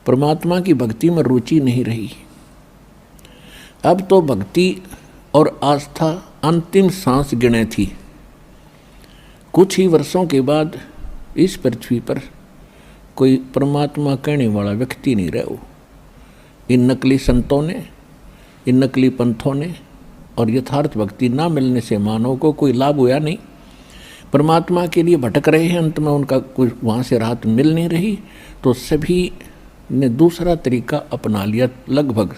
परमात्मा की भक्ति में रुचि नहीं रही। अब तो भक्ति और आस्था अंतिम सांस गिने थी। कुछ ही वर्षों के बाद इस पृथ्वी पर कोई परमात्मा कहने वाला व्यक्ति नहीं रहा। इन नकली संतों ने, इन नकली पंथों ने और यथार्थ भक्ति ना मिलने से मानव को कोई लाभ हुआ नहीं। परमात्मा के लिए भटक रहे हैं, अंत में उनका कोई वहाँ से राहत मिल नहीं रही, तो सभी ने दूसरा तरीका अपना लिया। लगभग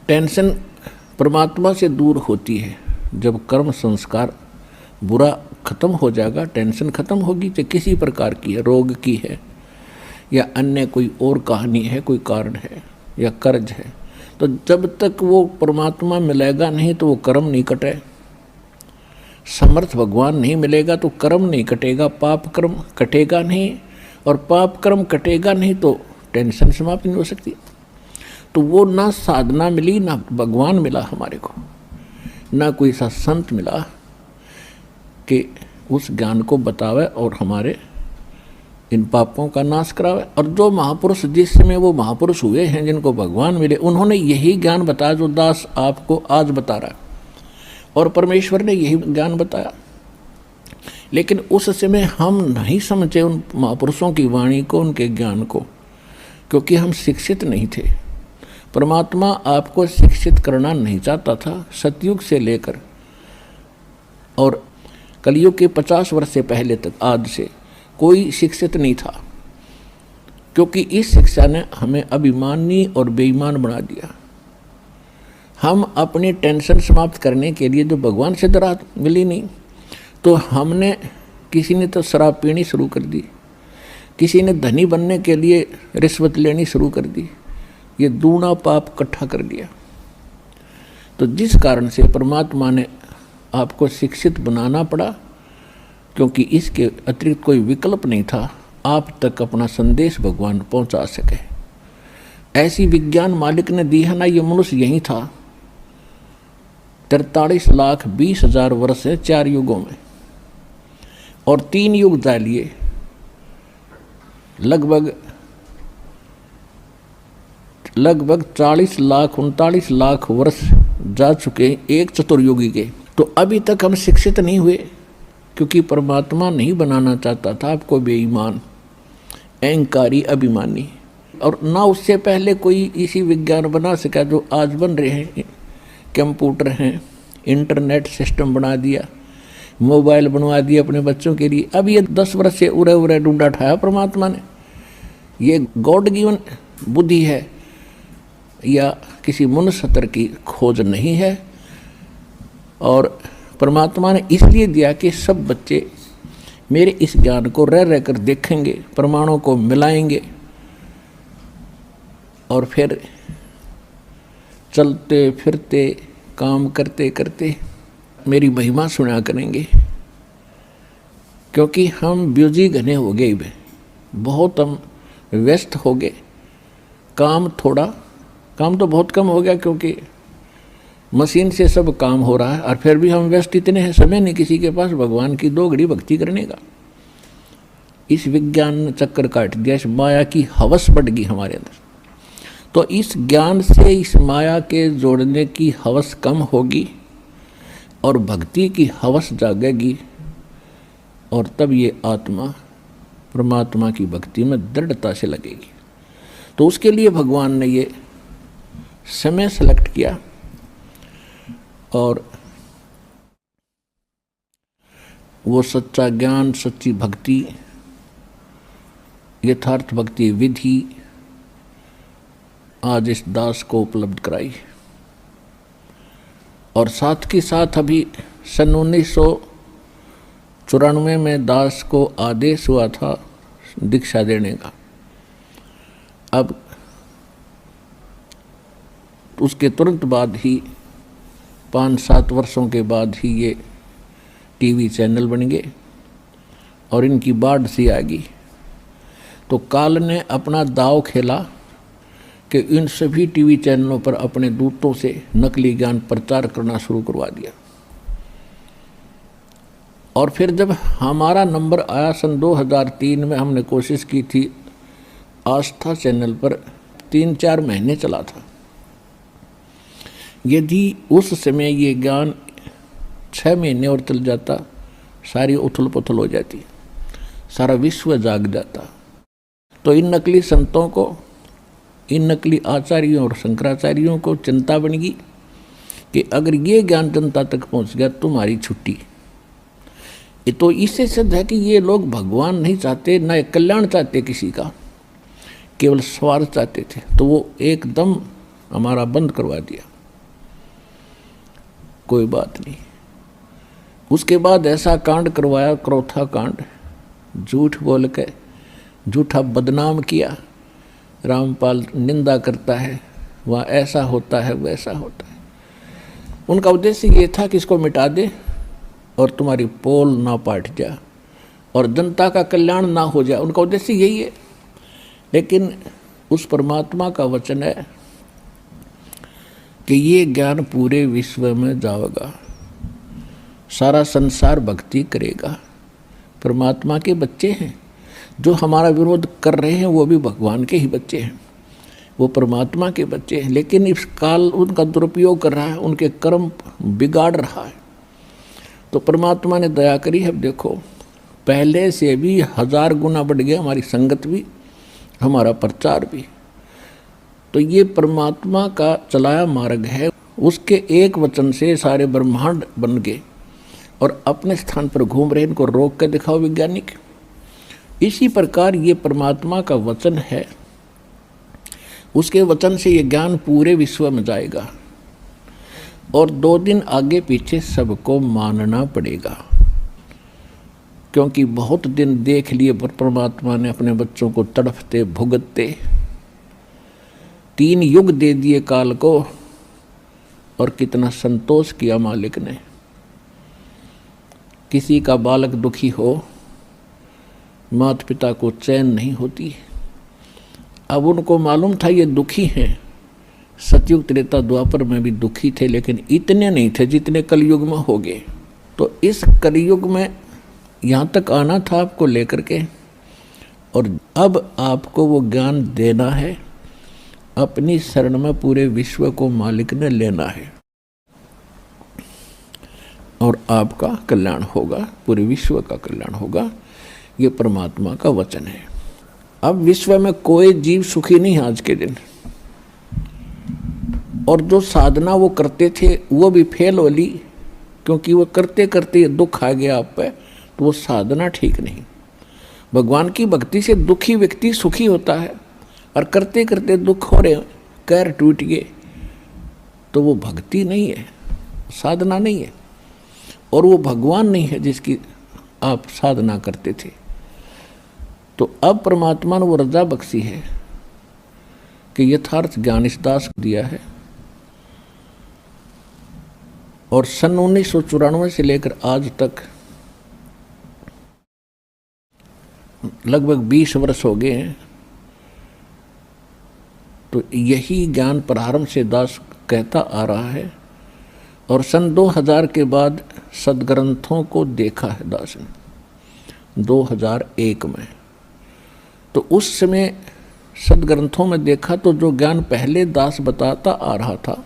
टेंशन परमात्मा से दूर होती है। जब कर्म संस्कार बुरा खत्म हो जाएगा, टेंशन खत्म होगी, चाहे किसी प्रकार की है, रोग की है या अन्य कोई और कहानी है, कोई कारण है या कर्ज है, तो जब तक वो परमात्मा मिलेगा नहीं तो वो कर्म नहीं कटे। समर्थ भगवान नहीं मिलेगा तो कर्म नहीं कटेगा, पाप कर्म कटेगा नहीं, और पाप कर्म कटेगा नहीं तो टेंशन समाप्त नहीं हो सकती। तो वो ना साधना मिली, ना भगवान मिला हमारे को, ना कोई सा संत मिला कि उस ज्ञान को बतावे और हमारे इन पापों का नाश करावे। और जो महापुरुष जिस समय वो महापुरुष हुए हैं, जिनको भगवान मिले, उन्होंने यही ज्ञान बताया जो दास आपको आज बता रहा है, और परमेश्वर ने यही ज्ञान बताया। लेकिन उस समय हम नहीं समझे उन महापुरुषों की वाणी को, उनके ज्ञान को, क्योंकि हम शिक्षित नहीं थे। परमात्मा आपको शिक्षित करना नहीं चाहता था। सतयुग से लेकर और कलयुग के 50 वर्ष से पहले तक आज से कोई शिक्षित नहीं था, क्योंकि इस शिक्षा ने हमें अभिमानी और बेईमान बना दिया। हम अपनी टेंशन समाप्त करने के लिए जो भगवान से राहत मिली नहीं, तो हमने, किसी ने तो शराब पीनी शुरू कर दी, किसी ने धनी बनने के लिए रिश्वत लेनी शुरू कर दी, ये दूना पाप इकट्ठा कर दिया। तो जिस कारण से परमात्मा ने आपको शिक्षित बनाना पड़ा, क्योंकि इसके अतिरिक्त कोई विकल्प नहीं था आप तक अपना संदेश भगवान पहुंचा सके। ऐसी विज्ञान मालिक ने दी है ना। ये मनुष्य यही था 43,20,000 वर्ष है 4 युगों में, और 3 युग जा लिए, लगभग 40 लाख 39 लाख वर्ष जा चुके एक चतुर्युगी के। तो अभी तक हम शिक्षित नहीं हुए, क्योंकि परमात्मा नहीं बनाना चाहता था आपको बेईमान, अहंकारी, अभिमानी। और ना उससे पहले कोई इसी विज्ञान बना सका जो आज बन रहे हैं। कंप्यूटर हैं, इंटरनेट सिस्टम बना दिया, मोबाइल बनवा दिया अपने बच्चों के लिए। अब ये 10 वर्ष से उरे उरे ढूंढा ठाया परमात्मा ने। ये गॉड गिवन बुद्धि है या किसी मनुष्य की खोज नहीं है, और परमात्मा ने इसलिए दिया कि सब बच्चे मेरे इस ज्ञान को रह रह कर देखेंगे, प्रमाणों को मिलाएंगे, और फिर चलते फिरते काम करते करते मेरी महिमा सुना करेंगे। क्योंकि हम बिजी घने हो गए, बहुत हम व्यस्त हो गए। काम तो बहुत कम हो गया, क्योंकि मशीन से सब काम हो रहा है, और फिर भी हम व्यस्त इतने हैं, समय नहीं किसी के पास भगवान की 2 घड़ी भक्ति करने का। इस विज्ञान ने चक्कर काट दिया, इस माया की हवस बढ़ गई हमारे अंदर। तो इस ज्ञान से इस माया के जोड़ने की हवस कम होगी और भक्ति की हवस जागेगी, और तब ये आत्मा परमात्मा की भक्ति में दृढ़ता से लगेगी। तो उसके लिए भगवान ने ये समय सेलेक्ट किया, और वो सच्चा ज्ञान, सच्ची भक्ति, यथार्थ भक्ति विधि आज इस दास को उपलब्ध कराई। और साथ के साथ अभी सन 1994 में दास को आदेश हुआ था दीक्षा देने का। अब उसके तुरंत बाद ही 5-7 वर्षों के बाद ही ये टीवी चैनल बन गए और इनकी बाढ़ सी आ गई। तो काल ने अपना दाव खेला कि इन सभी टीवी चैनलों पर अपने दूतों से नकली ज्ञान प्रचार करना शुरू करवा दिया। और फिर जब हमारा नंबर आया सन 2003 में, हमने कोशिश की थी आस्था चैनल पर 3-4 महीने चला था। यदि उस समय ये ज्ञान 6 महीने और चल जाता, सारी उथल पुथल हो जाती, सारा विश्व जाग जाता। तो इन नकली संतों को, इन नकली आचार्यों और शंकराचार्यों को चिंता बन गई कि अगर ये ज्ञान जनता तक पहुंच गया तुम्हारी छुट्टी। ये तो इससे सिद्ध है कि ये लोग भगवान नहीं चाहते, न कल्याण चाहते किसी का, केवल स्वार्थ चाहते थे। तो वो एकदम हमारा बंद करवा दिया। कोई बात नहीं। उसके बाद ऐसा कांड करवाया, क्रोथा कांड, झूठ बोल के झूठा बदनाम किया। रामपाल निंदा करता है, वहाँ ऐसा होता है वैसा होता है। उनका उद्देश्य ये था कि इसको मिटा दे और तुम्हारी पोल ना पाट जा और जनता का कल्याण ना हो जाए। उनका उद्देश्य यही है। लेकिन उस परमात्मा का वचन है कि ये ज्ञान पूरे विश्व में जाएगा, सारा संसार भक्ति करेगा। परमात्मा के बच्चे हैं। जो हमारा विरोध कर रहे हैं वो भी भगवान के ही बच्चे हैं, वो परमात्मा के बच्चे हैं। लेकिन इस काल उनका दुरुपयोग कर रहा है, उनके कर्म बिगाड़ रहा है। तो परमात्मा ने दया करी है। देखो, पहले से भी 1000 गुना बढ़ गया हमारी संगत भी, हमारा प्रचार भी। तो ये परमात्मा का चलाया मार्ग है। उसके एक वचन से सारे ब्रह्मांड बन गए और अपने स्थान पर घूम रहे। इनको रोक के दिखाओ वैज्ञानिक। इसी प्रकार ये परमात्मा का वचन है। उसके वचन से ये ज्ञान पूरे विश्व में जाएगा और 2 दिन आगे पीछे सबको मानना पड़ेगा, क्योंकि बहुत दिन देख लिए परमात्मा ने अपने बच्चों को तड़फते भुगतते। 3 युग दे दिए काल को और कितना संतोष किया मालिक ने। किसी का बालक दुखी हो, माता पिता को चैन नहीं होती। अब उनको मालूम था ये दुखी हैं। सतयुग त्रेता द्वापर में भी दुखी थे, लेकिन इतने नहीं थे जितने कलयुग में हो गए। तो इस कलयुग में यहाँ तक आना था आपको लेकर के, और अब आपको वो ज्ञान देना है। अपनी शरण में पूरे विश्व को मालिक ने लेना है और आपका कल्याण होगा, पूरे विश्व का कल्याण होगा। ये परमात्मा का वचन है। अब विश्व में कोई जीव सुखी नहीं है आज के दिन, और जो साधना वो करते थे वो भी फेल हो ली, क्योंकि वो करते करते दुख आ गया आप पे, तो वो साधना ठीक नहीं। भगवान की भक्ति से दुखी व्यक्ति सुखी होता है, और करते करते दुख हो रहे, कैर टूट गए, तो वो भक्ति नहीं है, साधना नहीं है, और वो भगवान नहीं है जिसकी आप साधना करते थे। तो अब परमात्मा ने वो रजा बख्शी है कि यथार्थ ज्ञान इस दास को दिया है। और सन 1994 से लेकर आज तक लगभग 20 वर्ष हो गए हैं। तो यही ज्ञान प्रारंभ से दास कहता आ रहा है, और सन 2000 के बाद सदग्रंथों को देखा है दास ने 2001 में। तो उस समय सदग्रंथों में देखा तो जो ज्ञान पहले दास बताता आ रहा था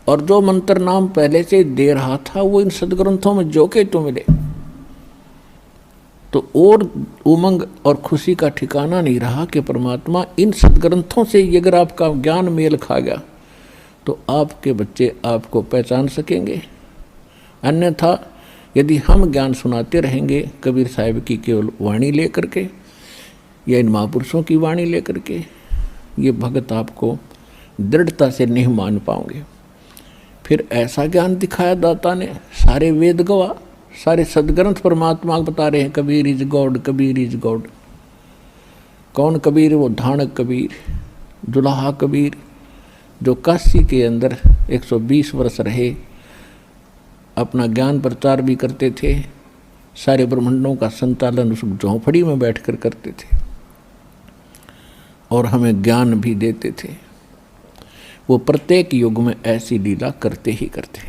और जो मंत्र नाम पहले से दे रहा था, वो इन सदग्रंथों में जो के तो मिले। तो और उमंग और खुशी का ठिकाना नहीं रहा कि परमात्मा इन सदग्रंथों से अगर आपका ज्ञान मेल खा गया तो आपके बच्चे आपको पहचान सकेंगे। अन्यथा यदि हम ज्ञान सुनाते रहेंगे कबीर साहिब की केवल वाणी लेकर के या इन महापुरुषों की वाणी लेकर के, ये भगत आपको दृढ़ता से नहीं मान पाओगे। फिर ऐसा ज्ञान दिखाया दाता ने, सारे वेद गवाह, सारे सदग्रंथ परमात्मा बता रहे हैं Kabir is God, Kabir is God. कौन कबीर? वो धानक कबीर, जुलाहा कबीर, जो काशी के अंदर 120 वर्ष रहे, अपना ज्ञान प्रचार भी करते थे, सारे ब्रह्मांडों का संचालन उस झोंपड़ी में बैठकर करते थे और हमें ज्ञान भी देते थे। वो प्रत्येक युग में ऐसी लीला करते ही करते।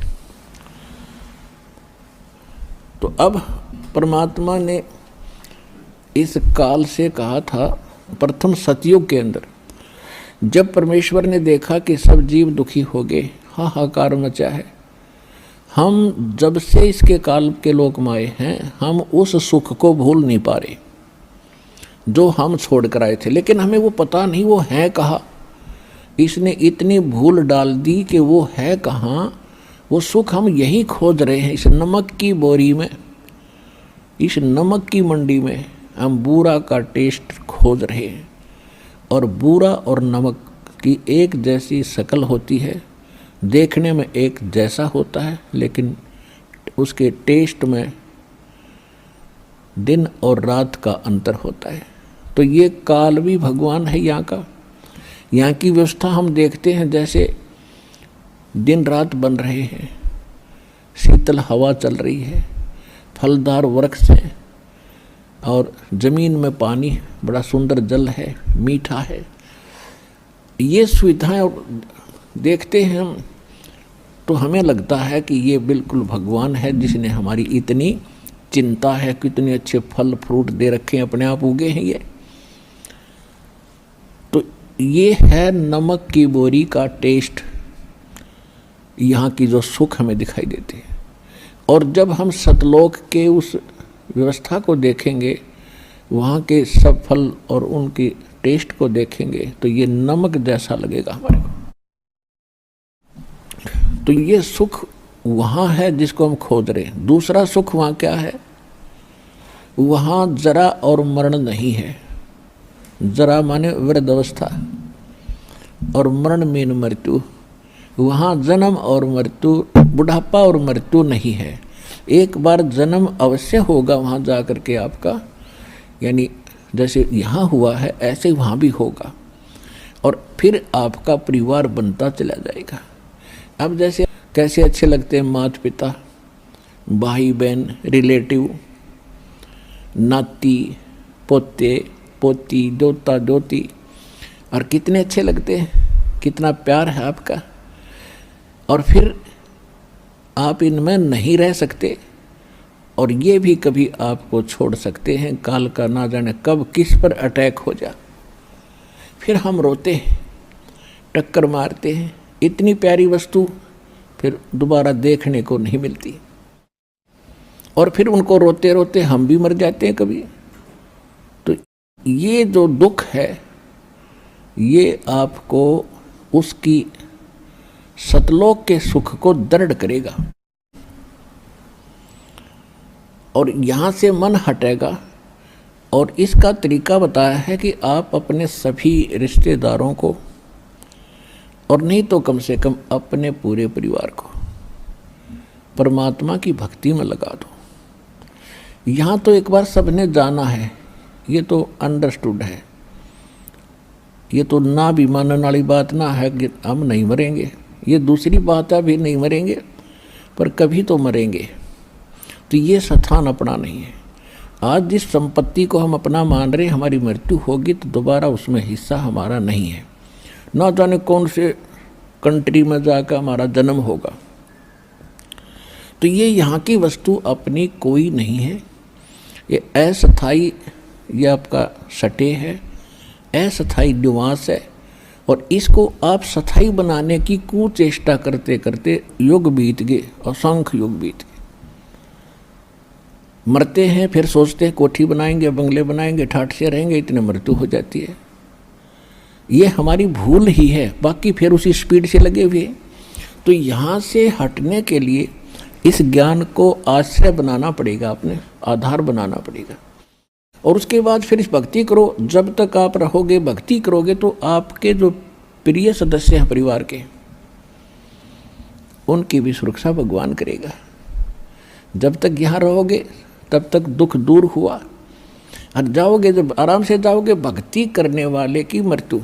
तो अब परमात्मा ने इस काल से कहा था प्रथम सतयुग के अंदर जब परमेश्वर ने देखा कि सब जीव दुखी हो गए, हाहाकार मचा है, हम जब से इसके काल के लोक में आए हैं, हम उस सुख को भूल नहीं पा रहे जो हम छोड़ कर आए थे। लेकिन हमें वो पता नहीं वो है कहाँ। इसने इतनी भूल डाल दी कि वो है कहाँ। वो सुख हम यहीं खोज रहे हैं, इस नमक की बोरी में, इस नमक की मंडी में हम बूरा का टेस्ट खोज रहे हैं। और बूरा और नमक की एक जैसी शक्ल होती है, देखने में एक जैसा होता है, लेकिन उसके टेस्ट में दिन और रात का अंतर होता है। तो ये काल भी भगवान है यहाँ का। यहाँ की व्यवस्था हम देखते हैं, जैसे दिन रात बन रहे हैं, शीतल हवा चल रही है, फलदार वृक्ष हैं और जमीन में पानी, बड़ा सुंदर जल है, मीठा है। ये सुविधाएं देखते हैं हम तो हमें लगता है कि ये बिल्कुल भगवान है जिसने हमारी इतनी चिंता है, कितने अच्छे फल फ्रूट दे रखे हैं, अपने आप उगे हैं ये। तो ये है नमक की बोरी का टेस्ट, यहाँ की जो सुख हमें दिखाई देते हैं। और जब हम सतलोक के उस व्यवस्था को देखेंगे, वहाँ के सब फल और उनकी टेस्ट को देखेंगे, तो ये नमक जैसा लगेगा हमारे को। तो ये सुख वहाँ है जिसको हम खोज रहे हैं। दूसरा सुख वहाँ क्या है? वहाँ जरा और मरण नहीं है। जरा माने वृद्ध अवस्था और मरण मीन मृत्यु। वहाँ जन्म और मृत्यु, बुढ़ापा और मृत्यु नहीं है। एक बार जन्म अवश्य होगा वहाँ जा कर के आपका, यानी जैसे यहाँ हुआ है ऐसे वहाँ भी होगा, और फिर आपका परिवार बनता चला जाएगा। अब जैसे कैसे अच्छे लगते हैं माता पिता, भाई बहन, रिलेटिव, नाती पोते पोती, दोता दोती, और कितने अच्छे लगते हैं, कितना प्यार है आपका। और फिर आप इनमें नहीं रह सकते, और ये भी कभी आपको छोड़ सकते हैं। काल का ना जाने कब किस पर अटैक हो जा, फिर हम रोते हैं, टक्कर मारते हैं। इतनी प्यारी वस्तु फिर दोबारा देखने को नहीं मिलती, और फिर उनको रोते रोते हम भी मर जाते हैं कभी। तो ये जो दुख है, ये आपको उसकी सतलोक के सुख को दृढ़ करेगा, और यहाँ से मन हटेगा। और इसका तरीका बताया है कि आप अपने सभी रिश्तेदारों को, और नहीं तो कम से कम अपने पूरे परिवार को परमात्मा की भक्ति में लगा दो। यहाँ तो एक बार सबने जाना है, ये तो अंडरस्टूड है, ये तो ना भी मानने वाली बात ना है कि हम नहीं मरेंगे। ये दूसरी बात है, भी नहीं मरेंगे पर कभी तो मरेंगे। तो ये स्थान अपना नहीं है। आज जिस संपत्ति को हम अपना मान रहे, हमारी मृत्यु होगी तो दोबारा उसमें हिस्सा हमारा नहीं है। ना जाने कौन से कंट्री में जाकर हमारा जन्म होगा। तो ये यहाँ की वस्तु अपनी कोई नहीं है, ये अस्थायी, ये आपका सटे है, अस्थायी निवास है। और इसको आप स्थायी बनाने की कुचेष्टा करते करते युग बीत गए, असंख्य युग बीत गए। मरते हैं, फिर सोचते हैं कोठी बनाएंगे, बंगले बनाएंगे, ठाठ से रहेंगे, इतने मृत्यु हो जाती है। ये हमारी भूल ही है, बाकी फिर उसी स्पीड से लगे हुए। तो यहाँ से हटने के लिए इस ज्ञान को आश्रय बनाना पड़ेगा, अपने आधार बनाना पड़ेगा। और उसके बाद फिर इस भक्ति करो। जब तक आप रहोगे, भक्ति करोगे, तो आपके जो प्रिय सदस्य हैं परिवार के, उनकी भी सुरक्षा भगवान करेगा। जब तक यहाँ रहोगे तब तक दुख दूर हुआ, और जाओगे, जब आराम से जाओगे, भक्ति करने वाले की मृत्यु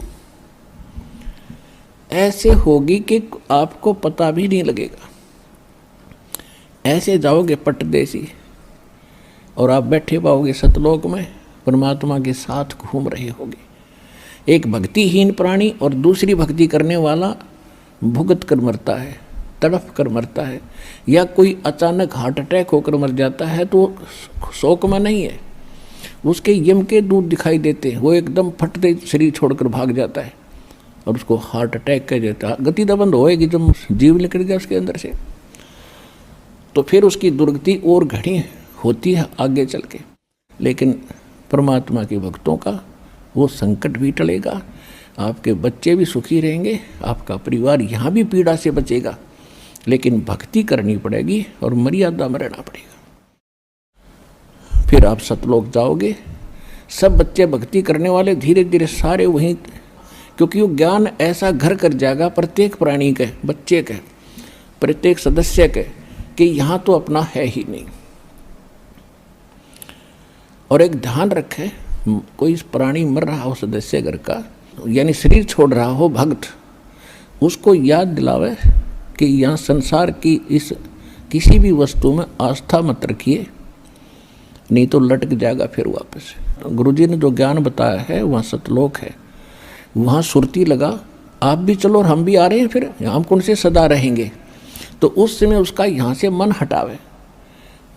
ऐसे होगी कि आपको पता भी नहीं लगेगा। ऐसे जाओगे पटदेसी, और आप बैठे पाओगे सतलोक में, परमात्मा के साथ घूम रहे होगे। एक भक्तिहीन प्राणी और दूसरी भक्ति करने वाला भुगत कर मरता है, तड़फ कर मरता है, या कोई अचानक हार्ट अटैक होकर मर जाता है, तो शोक में नहीं है, उसके यम के दूत दिखाई देते हैं, वो एकदम फटते शरीर छोड़कर भाग जाता है और उसको हार्ट अटैक कह देता है। गति तो बंद होएगी जब जीव निकल गया उसके अंदर से, तो फिर उसकी दुर्गति और घनी होती है आगे चल के। लेकिन परमात्मा के भक्तों का वो संकट भी टलेगा, आपके बच्चे भी सुखी रहेंगे, आपका परिवार यहाँ भी पीड़ा से बचेगा, लेकिन भक्ति करनी पड़ेगी और मर्यादा में रहना पड़ेगा। फिर आप सतलोक जाओगे। सब बच्चे भक्ति करने वाले धीरे धीरे सारे वहीं, क्योंकि वो ज्ञान ऐसा घर कर जाएगा प्रत्येक प्राणी के, बच्चे के, प्रत्येक सदस्य के, कि यहाँ तो अपना है ही नहीं। और एक ध्यान रखे, कोई प्राणी मर रहा हो सदस्य घर का, यानी शरीर छोड़ रहा हो भक्त, उसको याद दिलावे कि यहाँ संसार की इस किसी भी वस्तु में आस्था मत रखिए, नहीं तो लटक जाएगा फिर वापस। गुरुजी ने जो ज्ञान बताया है वहाँ सतलोक है, वहाँ सुरती लगा, आप भी चलो और हम भी आ रहे हैं, फिर हम कौन से सदा रहेंगे। तो उस समय उसका यहाँ से मन हटावे।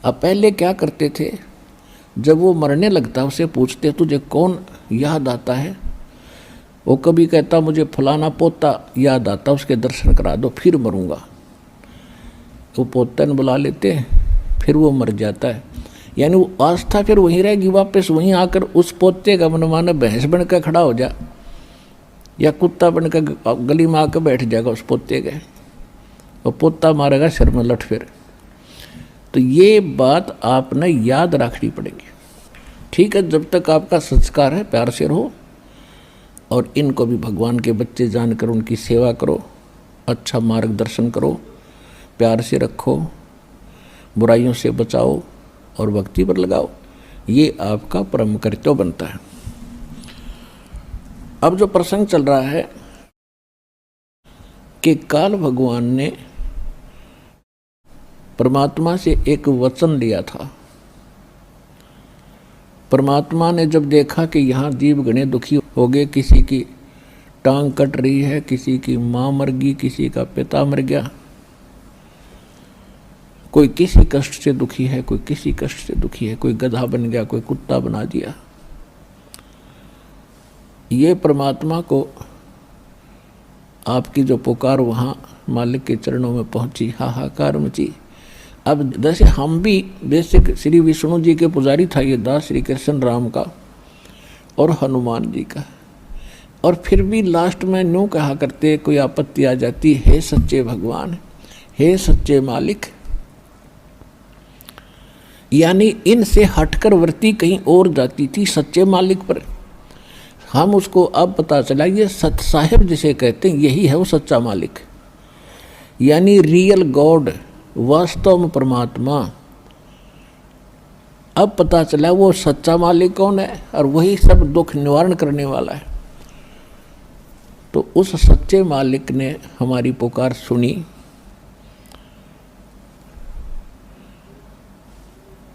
अब पहले क्या करते थे, जब वो मरने लगता उसे पूछते तुझे कौन याद आता है, वो कभी कहता मुझे फलाना पोता याद आता, उसके दर्शन करा दो फिर मरूंगा। वो पोता ने बुला लेते हैं, फिर वो मर जाता है। यानी वो आस्था फिर वहीं रहेगी, वापस वहीं आकर उस पोते का मनमाना भैंस बनकर खड़ा हो जा, या कुत्ता बनकर गली में आकर बैठ जाएगा उस पोते के, और पोता मारेगा सिर में लठ फिर। तो ये बात आपने याद रखनी पड़ेगी। ठीक है, जब तक आपका संस्कार है प्यार से रहो, और इनको भी भगवान के बच्चे जानकर उनकी सेवा करो, अच्छा मार्गदर्शन करो, प्यार से रखो, बुराइयों से बचाओ और भक्ति पर लगाओ। ये आपका परम कर्तव्य बनता है। अब जो प्रसंग चल रहा है कि काल भगवान ने परमात्मा से एक वचन लिया था। परमात्मा ने जब देखा कि यहाँ जीव गणे दुखी हो गए, किसी की टांग कट रही है, किसी की माँ मर गई, किसी का पिता मर गया, कोई किसी कष्ट से दुखी है, कोई किसी कष्ट से दुखी है, कोई गधा बन गया, कोई कुत्ता बना दिया। ये परमात्मा को आपकी जो पुकार वहाँ मालिक के चरणों में पहुँची, हाहाकार मची। अब जैसे हम भी बेसिक श्री विष्णु जी के पुजारी था ये दास, श्री कृष्ण राम का और हनुमान जी का, और फिर भी लास्ट में न्यू कहा करते, कोई आपत्ति आ जाती, हे सच्चे भगवान, हे सच्चे मालिक। यानी इनसे हटकर वृत्ति कहीं और जाती थी सच्चे मालिक पर। हम उसको अब पता चला ये सत साहिब जिसे कहते हैं, यही है वो सच्चा मालिक, यानी रियल गॉड, वास्तव में परमात्मा। अब पता चला वो सच्चा मालिक कौन है, और वही सब दुख निवारण करने वाला है। तो उस सच्चे मालिक ने हमारी पुकार सुनी।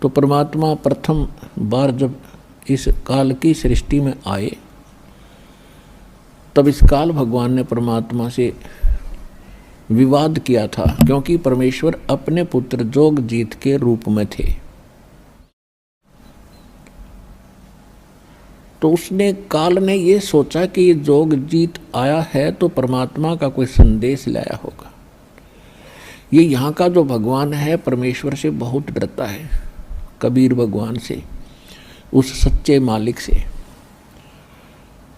तो परमात्मा प्रथम बार जब इस काल की सृष्टि में आए, तब इस काल भगवान ने परमात्मा से विवाद किया था, क्योंकि परमेश्वर अपने पुत्र जोगजीत के रूप में थे। तो उसने, काल ने ये सोचा कि ये जोगजीत आया है तो परमात्मा का कोई संदेश लाया होगा। ये यहाँ का जो भगवान है परमेश्वर से बहुत डरता है, कबीर भगवान से, उस सच्चे मालिक से।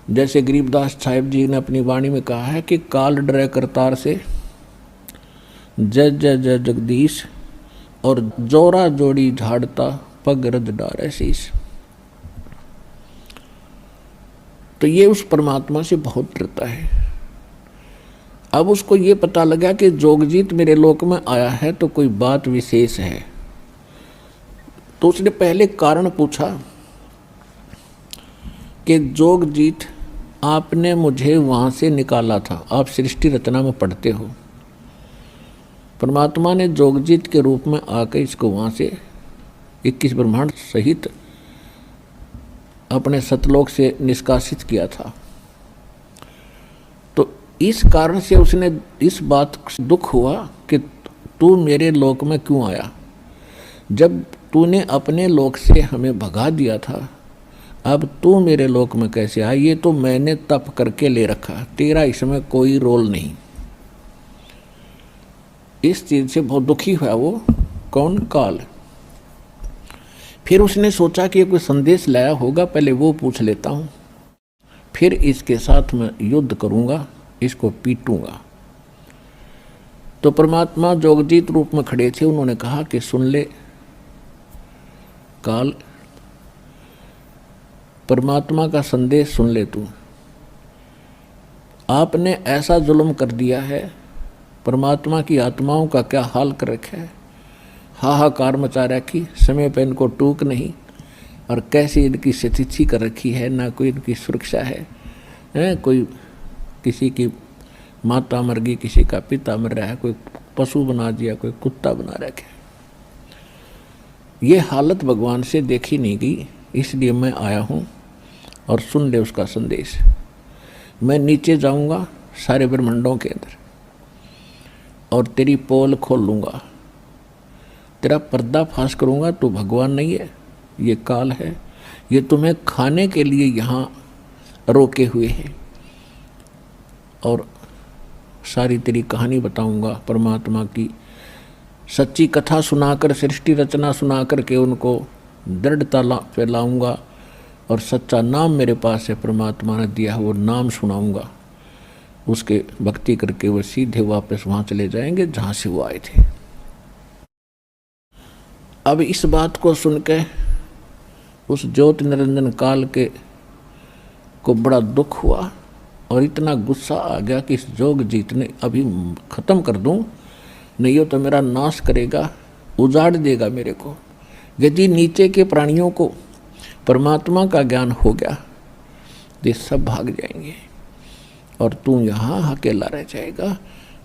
जैसे गरीबदास साहिब जी ने अपनी वाणी में कहा है कि काल डरे करतार से, जय जय जय जगदीश, और जोरा जोड़ी झाड़ता पग रद डारे शीस। तो ये उस परमात्मा से बहुत डरता है। अब उसको ये पता लगा कि जोगजीत मेरे लोक में आया है तो कोई बात विशेष है। तो उसने पहले कारण पूछा कि जोगजीत, आपने मुझे वहाँ से निकाला था, आप सृष्टि रचना में पढ़ते हो, परमात्मा ने जोगजीत के रूप में आकर इसको वहाँ से 21 ब्रह्मांड सहित अपने सतलोक से निष्कासित किया था। तो इस कारण से उसने इस बात से दुख हुआ कि तू मेरे लोक में क्यों आया, जब तूने अपने लोक से हमें भगा दिया था अब तू मेरे लोक में कैसे आया, ये तो मैंने तप करके ले रखा, तेरा इसमें कोई रोल नहीं। इस चीज से बहुत दुखी हुआ वो कौन, काल। फिर उसने सोचा कि कोई संदेश लाया होगा, पहले वो पूछ लेता हूं, फिर इसके साथ मैं युद्ध करूंगा, इसको पीटूंगा। तो परमात्मा जोगजीत रूप में खड़े थे, उन्होंने कहा कि सुन ले काल, परमात्मा का संदेश सुन ले तू। आपने ऐसा जुल्म कर दिया है, परमात्मा की आत्माओं का क्या हाल कर रखा है, हाहाकार मचा रखी, समय पर इनको टूक नहीं, और कैसी इनकी स्थिति कर रखी है, ना कोई इनकी सुरक्षा है, कोई किसी की माता मर गई, किसी का पिता मर रहा है, कोई पशु बना दिया, कोई कुत्ता बना रखा है। ये हालत भगवान से देखी नहीं गई, इसलिए मैं आया हूँ और सुन ले उसका संदेश। मैं नीचे जाऊँगा सारे ब्रह्मांडों के अंदर और तेरी पोल खोल लूँगा, तेरा पर्दा फाश करूँगा। तो भगवान नहीं है, ये काल है, ये तुम्हें खाने के लिए यहाँ रोके हुए हैं, और सारी तेरी कहानी बताऊँगा, परमात्मा की सच्ची कथा सुनाकर, सृष्टि रचना सुनाकर के उनको दृढ़ता पे लाऊंगा, और सच्चा नाम मेरे पास है, परमात्मा ने दिया वो नाम सुनाऊंगा। उसके भक्ति करके वो सीधे वापस वहाँ चले जाएंगे जहाँ से वो आए थे। अब इस बात को सुनकर उस ज्योति निरंजन काल के को बड़ा दुख हुआ और इतना गुस्सा आ गया कि इस जोगजीत ने अभी ख़त्म कर दूं, नहीं हो तो मेरा नाश करेगा, उजाड़ देगा मेरे को। यदि नीचे के प्राणियों को परमात्मा का ज्ञान हो गया तो ये सब भाग जाएंगे और तू यहाँ अकेला रह जाएगा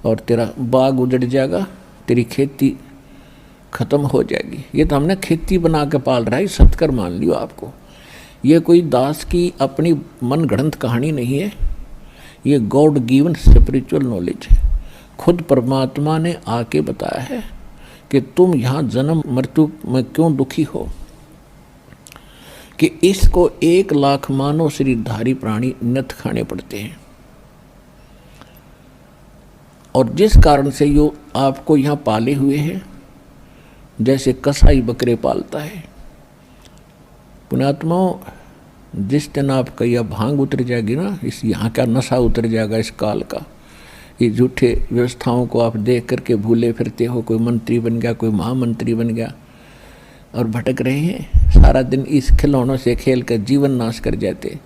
और तेरा बाग उजड़ जाएगा, तेरी खेती खत्म हो जाएगी। ये तो हमने खेती बना के पाल रहा है, सत्कर मान लियो आपको। ये कोई दास की अपनी मन गढ़ंत कहानी नहीं है, ये गॉड गिवन स्पिरिचुअल नॉलेज है। खुद परमात्मा ने आके बताया है कि तुम यहाँ जन्म मृत्यु में क्यों दुखी हो, कि इसको 1 लाख मानव शरीरधारी प्राणी नथ खाने पड़ते हैं, और जिस कारण से यो आपको यहाँ पाले हुए हैं, जैसे कसाई बकरे पालता है। पुण्यात्माओं, जिस दिन आपका यह भांग उतर जाएगी ना, इस यहाँ का नशा उतर जाएगा इस काल का, ये झूठे व्यवस्थाओं को आप देख करके भूले फिरते हो, कोई मंत्री बन गया, कोई महामंत्री बन गया और भटक रहे हैं सारा दिन इस खिलौनों से खेल कर जीवन नाश कर जाते।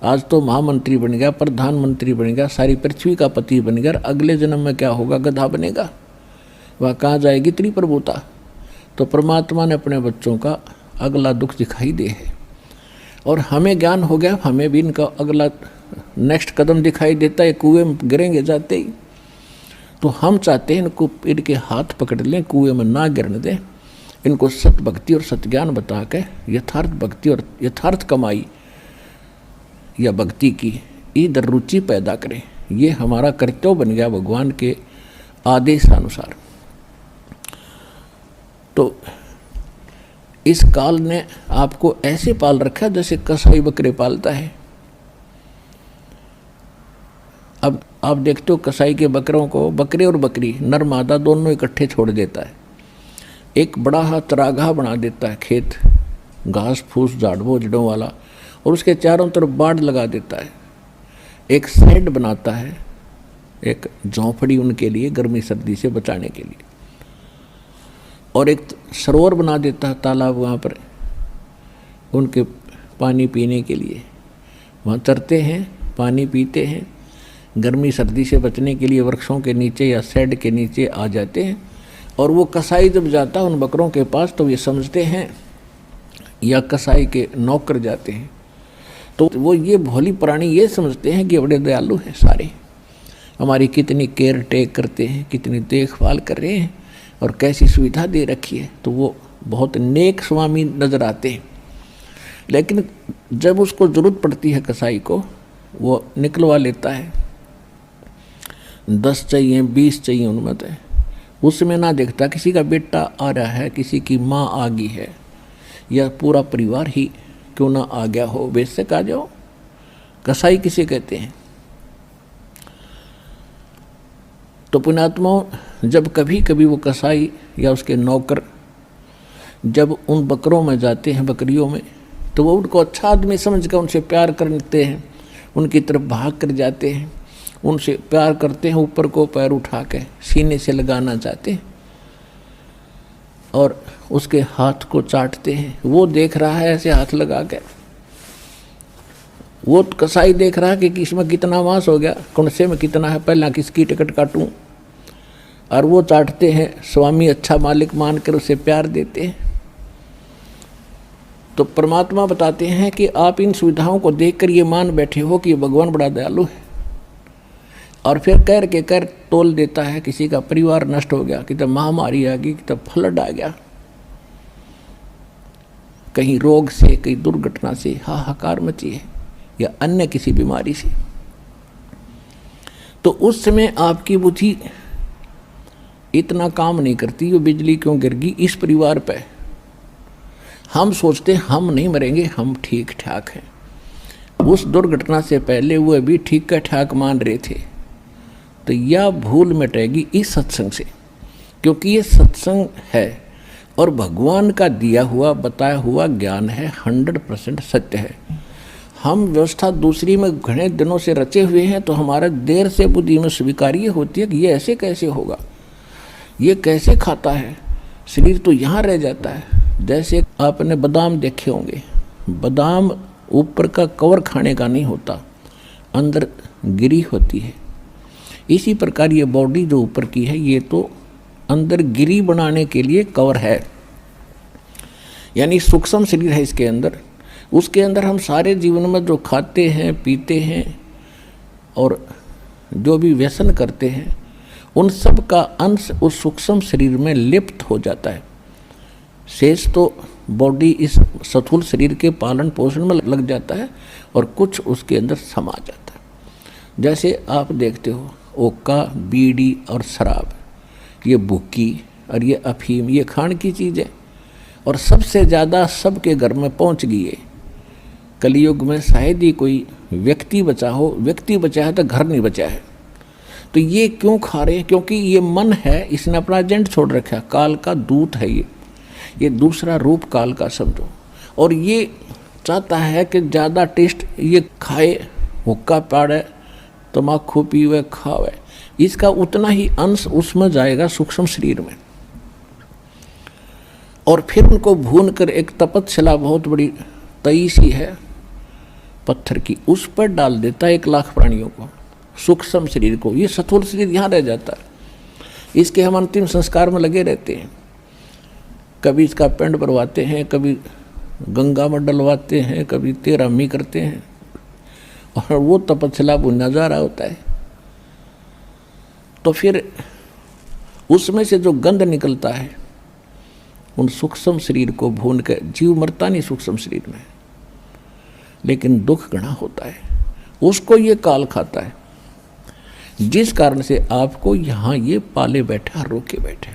आज तो महामंत्री बन गया, प्रधानमंत्री बन गया, सारी पृथ्वी का पति बन गया, अगले जन्म में क्या होगा, गधा बनेगा, वह कहाँ जाएगी त्रिप्रभुता। तो परमात्मा ने अपने बच्चों का अगला दुख दिखाई दे है, और हमें ज्ञान हो गया, हमें भी इनका अगला नेक्स्ट कदम दिखाई देता है, कुएं में गिरेंगे जाते ही। तो हम चाहते हैं इनको इनके हाथ पकड़ लें, कुएं में ना गिरने दें, इनको सत भक्ति और सत्ज्ञान बता के यथार्थ भक्ति और यथार्थ कमाई या भक्ति की इधर रुचि पैदा करें। ये हमारा कर्तव्य बन गया भगवान के आदेशानुसार। तो इस काल ने आपको ऐसे पाल रखा जैसे कसाई बकरे पालता है। अब आप देखते हो कसाई के बकरों को, बकरे और बकरी नर मादा दोनों इकट्ठे छोड़ देता है, एक बड़ा हा चरागाह बना देता है, खेत घास फूस झाड़वों जड़ों वाला, और उसके चारों तरफ बाड़ लगा देता है, एक शेड बनाता है, एक झोंपड़ी उनके लिए गर्मी सर्दी से बचाने के लिए, और एक सरोवर बना देता है, तालाब वहाँ पर उनके पानी पीने के लिए, वहाँ चरते हैं, पानी पीते हैं, गर्मी सर्दी से बचने के लिए वृक्षों के नीचे या शेड के नीचे आ जाते हैं। और वो कसाई जब जाता है उन बकरों के पास तो ये समझते हैं, या कसाई के नौकर जाते हैं तो वो ये भोली प्राणी ये समझते हैं कि बड़े दयालु हैं, सारे हमारी कितनी केयर टेक करते हैं, कितनी देखभाल कर रहे हैं और कैसी सुविधा दे रखी है, तो वो बहुत नेक स्वामी नजर आते हैं। लेकिन जब उसको ज़रूरत पड़ती है कसाई को, वो निकलवा लेता है, 10 चाहिए 20 चाहिए उनमें तो, उसमें ना देखता किसी का बेटा आ रहा है, किसी की माँ आ गई है, या पूरा परिवार ही क्यों ना आ गया हो, बेशक आ जाओ। कसाई किसे कहते हैं? तो पुण्यात्माओं, जब कभी कभी वो कसाई या उसके नौकर जब उन बकरों में जाते हैं, बकरियों में, तो वो उनको अच्छा आदमी समझ कर उनसे प्यार करते हैं, उनकी तरफ भाग कर जाते हैं, उनसे प्यार करते हैं, ऊपर को पैर उठा के सीने से लगाना चाहते हैं और उसके हाथ को चाटते हैं। वो देख रहा है ऐसे हाथ लगा के, वो कसाई देख रहा है कि किसमें कितना मांस हो गया, कौनसे में कितना है, पहला किसकी टिकट काटूं। और वो चाटते हैं, स्वामी अच्छा मालिक मानकर उसे प्यार देते हैं। तो परमात्मा बताते हैं कि आप इन सुविधाओं को देखकर ये मान बैठे हो कि ये भगवान बड़ा दयालु है, और फिर कर के कर तोल देता है। किसी का परिवार नष्ट हो गया, कि तब महामारी आ गई, कि तब फ्लड आ गया, कहीं रोग से, कहीं दुर्घटना से हाहाकार मची है, या अन्य किसी बीमारी से। तो उस समय आपकी बुद्धि इतना काम नहीं करती, वो बिजली क्यों गिर गई इस परिवार पे। हम सोचते हम नहीं मरेंगे, हम ठीक ठाक हैं। उस दुर्घटना से पहले वो भी ठीक ठाक मान रहे थे। तो यह भूल मिटेगी इस सत्संग से, क्योंकि ये सत्संग है और भगवान का दिया हुआ बताया हुआ ज्ञान है, 100% सत्य है। हम व्यवस्था दूसरी में घने दिनों से रचे हुए हैं, तो हमारा देर से बुद्धि में स्वीकार्य होती है कि ये ऐसे कैसे होगा, ये कैसे खाता है, शरीर तो यहाँ रह जाता है। जैसे आपने बादाम देखे होंगे, बादाम ऊपर का कवर खाने का नहीं होता, अंदर गिरी होती है। इसी प्रकार ये बॉडी जो ऊपर की है, ये तो अंदर गिरी बनाने के लिए कवर है, यानी सूक्ष्म शरीर है इसके अंदर। उसके अंदर हम सारे जीवन में जो खाते हैं, पीते हैं और जो भी व्यसन करते हैं, उन सब का अंश उस सूक्ष्म शरीर में लिप्त हो जाता है। शेष तो बॉडी इस स्थूल शरीर के पालन पोषण में लग जाता है और कुछ उसके अंदर समा जाता है। जैसे आप देखते हो ओका, बीड़ी और शराब, ये भुक्की और ये अफीम, ये खान की चीज़ है और सबसे ज़्यादा सबके घर में पहुंच गई है। कलयुग में शायद ही कोई व्यक्ति बचा हो, व्यक्ति बचा है तो घर नहीं बचा है। तो ये क्यों खा रहे हैं? क्योंकि ये मन है, इसने अपना एजेंट छोड़ रखा है, काल का दूत है ये दूसरा रूप काल का समझो। और ये चाहता है कि ज़्यादा टेस्ट ये खाए, हुक्का पाड़े, तम्बाकू पीवे, खावे, इसका उतना ही अंश उसमें जाएगा सूक्ष्म शरीर में। और फिर उनको भून कर एक तपतशिला बहुत बड़ी तई सी है पत्थर की, उस पर डाल देता है 1 लाख प्राणियों को, सूक्ष्म शरीर को। ये स्थूल शरीर यहाँ रह जाता है। इसके हम अंतिम संस्कार में लगे रहते हैं, कभी इसका पिंड भरवाते हैं, कभी गंगा में डलवाते हैं, कभी तेरहमी करते हैं, और वो तपस्या भुना जा रहा होता है। तो फिर उसमें से जो गंध निकलता है, उन सूक्ष्म शरीर को भून के, जीव मरता नहीं सूक्ष्म शरीर में, लेकिन दुख घना होता है, उसको ये काल खाता है। जिस कारण से आपको यहाँ ये पाले बैठा, रोके बैठे।